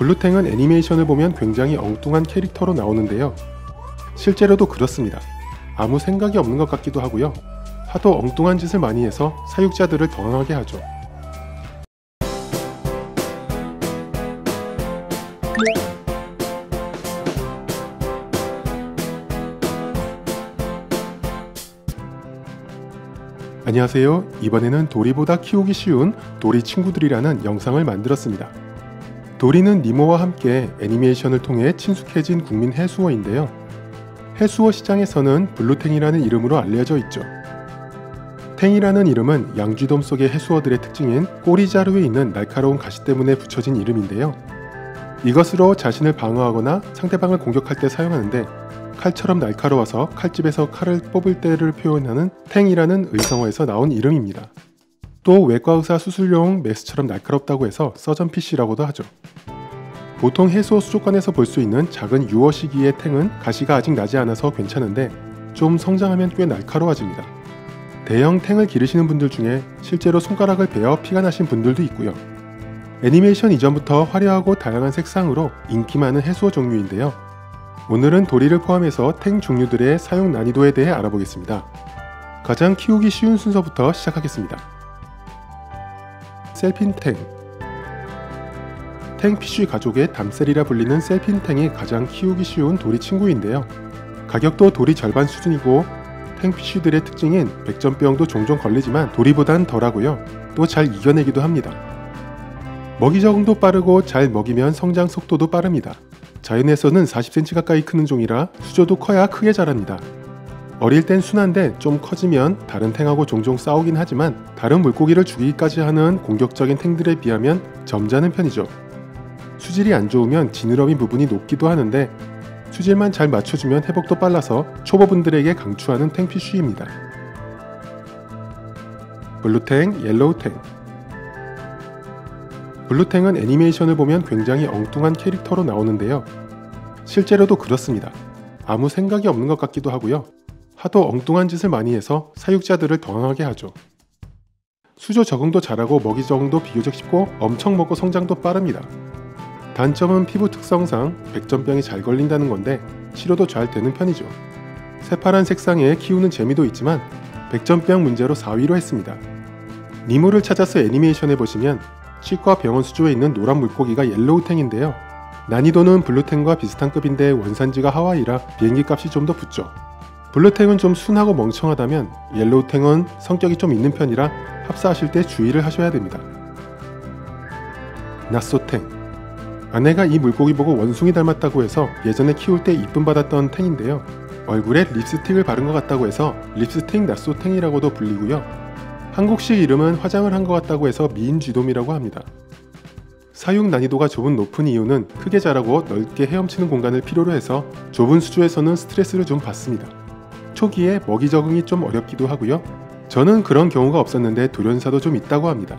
블루탱은 애니메이션을 보면 굉장히 엉뚱한 캐릭터로 나오는데요. 실제로도 그렇습니다. 아무 생각이 없는 것 같기도 하고요. 하도 엉뚱한 짓을 많이 해서 사육자들을 당황하게 하죠. 안녕하세요. 이번에는 도리보다 키우기 쉬운 도리 친구들이라는 영상을 만들었습니다. 도리는 니모와 함께 애니메이션을 통해 친숙해진 국민 해수어인데요. 해수어 시장에서는 블루탱이라는 이름으로 알려져 있죠. 탱이라는 이름은 양쥐돔 속의 해수어들의 특징인 꼬리 자루에 있는 날카로운 가시 때문에 붙여진 이름인데요. 이것으로 자신을 방어하거나 상대방을 공격할 때 사용하는데 칼처럼 날카로워서 칼집에서 칼을 뽑을 때를 표현하는 탱이라는 의성어에서 나온 이름입니다. 또 외과의사 수술용 메스처럼 날카롭다고 해서 서전피쉬라고도 하죠. 보통 해수어 수족관에서 볼 수 있는 작은 유어 시기의 탱은 가시가 아직 나지 않아서 괜찮은데 좀 성장하면 꽤 날카로워집니다. 대형 탱을 기르시는 분들 중에 실제로 손가락을 베어 피가 나신 분들도 있고요. 애니메이션 이전부터 화려하고 다양한 색상으로 인기 많은 해수어 종류인데요. 오늘은 도리를 포함해서 탱 종류들의 사용 난이도에 대해 알아보겠습니다. 가장 키우기 쉬운 순서부터 시작하겠습니다. 셀핀탱. 탱피쉬 가족의 담셀이라 불리는 셀핀탱이 가장 키우기 쉬운 도리 친구인데요. 가격도 도리 절반 수준이고 탱피쉬들의 특징인 백전병도 종종 걸리지만 도리보단 덜하고요. 또 잘 이겨내기도 합니다. 먹이 적응도 빠르고 잘 먹이면 성장 속도도 빠릅니다. 자연에서는 40cm 가까이 크는 종이라 수조도 커야 크게 자랍니다. 어릴 땐 순한데 좀 커지면 다른 탱하고 종종 싸우긴 하지만 다른 물고기를 죽이기까지 하는 공격적인 탱들에 비하면 점잖은 편이죠. 수질이 안 좋으면 지느러미 부분이 녹기도 하는데 수질만 잘 맞춰주면 회복도 빨라서 초보분들에게 강추하는 탱피쉬입니다. 블루탱, 옐로우탱. 블루탱은 애니메이션을 보면 굉장히 엉뚱한 캐릭터로 나오는데요. 실제로도 그렇습니다. 아무 생각이 없는 것 같기도 하고요. 하도 엉뚱한 짓을 많이 해서 사육자들을 당황하게 하죠. 수조 적응도 잘하고 먹이 적응도 비교적 쉽고 엄청 먹고 성장도 빠릅니다. 단점은 피부 특성상 백전병이 잘 걸린다는 건데 치료도 잘 되는 편이죠. 새파란 색상에 키우는 재미도 있지만 백전병 문제로 4위로 했습니다. 니모를 찾아서 애니메이션에 보시면 치과 병원 수조에 있는 노란 물고기가 옐로우탱인데요. 난이도는 블루탱과 비슷한 급인데 원산지가 하와이라 비행기 값이 좀 더 붙죠. 블루탱은 좀 순하고 멍청하다면 옐로우탱은 성격이 좀 있는 편이라 합사하실 때 주의를 하셔야 됩니다. 낫소탱. 아내가 이 물고기 보고 원숭이 닮았다고 해서 예전에 키울 때 이쁨 받았던 탱인데요. 얼굴에 립스틱을 바른 것 같다고 해서 립스틱 낫소탱이라고도 불리고요. 한국식 이름은 화장을 한 것 같다고 해서 미인쥐돔이라고 합니다. 사육 난이도가 좁은 높은 이유는 크게 자라고 넓게 헤엄치는 공간을 필요로 해서 좁은 수조에서는 스트레스를 좀 받습니다. 초기에 먹이 적응이 좀 어렵기도 하고요. 저는 그런 경우가 없었는데 돌연사도 좀 있다고 합니다.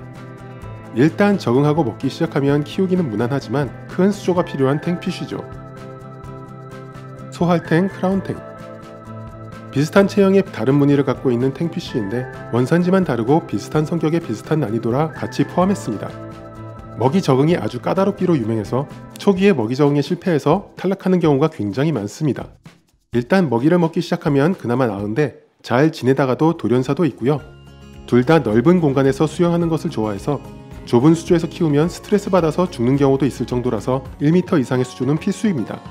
일단 적응하고 먹기 시작하면 키우기는 무난하지만 큰 수조가 필요한 탱피쉬죠. 소할탱, 크라운탱. 비슷한 체형의 다른 무늬를 갖고 있는 탱피쉬인데 원산지만 다르고 비슷한 성격의 비슷한 난이도라 같이 포함했습니다. 먹이 적응이 아주 까다롭기로 유명해서 초기에 먹이 적응에 실패해서 탈락하는 경우가 굉장히 많습니다. 일단 먹이를 먹기 시작하면 그나마 나은데 잘 지내다가도 돌연사도 있고요. 둘 다 넓은 공간에서 수영하는 것을 좋아해서 좁은 수조에서 키우면 스트레스 받아서 죽는 경우도 있을 정도라서 1m 이상의 수조는 필수입니다.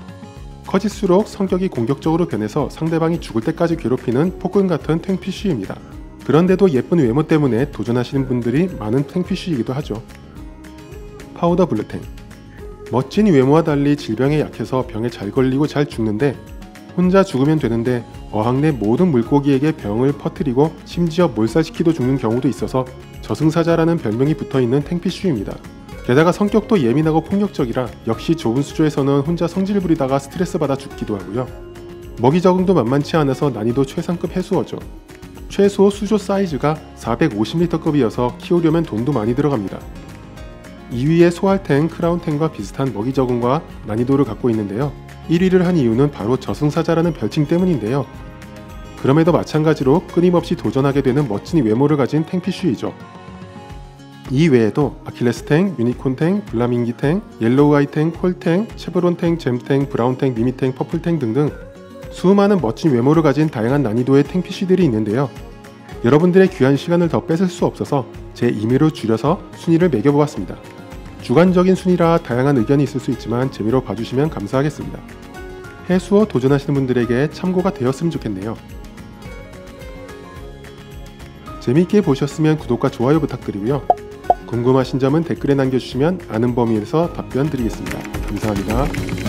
커질수록 성격이 공격적으로 변해서 상대방이 죽을 때까지 괴롭히는 폭군 같은 탱피쉬입니다. 그런데도 예쁜 외모 때문에 도전하시는 분들이 많은 탱피쉬이기도 하죠. 파우더 블루탱. 멋진 외모와 달리 질병에 약해서 병에 잘 걸리고 잘 죽는데 혼자 죽으면 되는데 어항 내 모든 물고기에게 병을 퍼뜨리고 심지어 몰살시키도 죽는 경우도 있어서 저승사자라는 별명이 붙어있는 탱피쉬입니다. 게다가 성격도 예민하고 폭력적이라 역시 좁은 수조에서는 혼자 성질 부리다가 스트레스 받아 죽기도 하고요. 먹이 적응도 만만치 않아서 난이도 최상급 해수어죠. 최소 수조 사이즈가 450리터급이어서 키우려면 돈도 많이 들어갑니다. 2위의 소할탱, 크라운탱과 비슷한 먹이 적응과 난이도를 갖고 있는데요. 1위를 한 이유는 바로 저승사자라는 별칭 때문인데요. 그럼에도 마찬가지로 끊임없이 도전하게 되는 멋진 외모를 가진 탱피쉬이죠. 이 외에도 아킬레스탱, 유니콘탱, 블라밍기탱, 옐로우아이탱, 콜탱, 쉐브론탱, 잼탱, 브라운탱, 미미탱, 퍼플탱 등등 수많은 멋진 외모를 가진 다양한 난이도의 탱피쉬들이 있는데요. 여러분들의 귀한 시간을 더 뺏을 수 없어서 제 임의로 줄여서 순위를 매겨보았습니다. 주관적인 순위라 다양한 의견이 있을 수 있지만 재미로 봐주시면 감사하겠습니다. 해수어 도전하시는 분들에게 참고가 되었으면 좋겠네요. 재미있게 보셨으면 구독과 좋아요 부탁드리고요. 궁금하신 점은 댓글에 남겨주시면 아는 범위에서 답변 드리겠습니다. 감사합니다.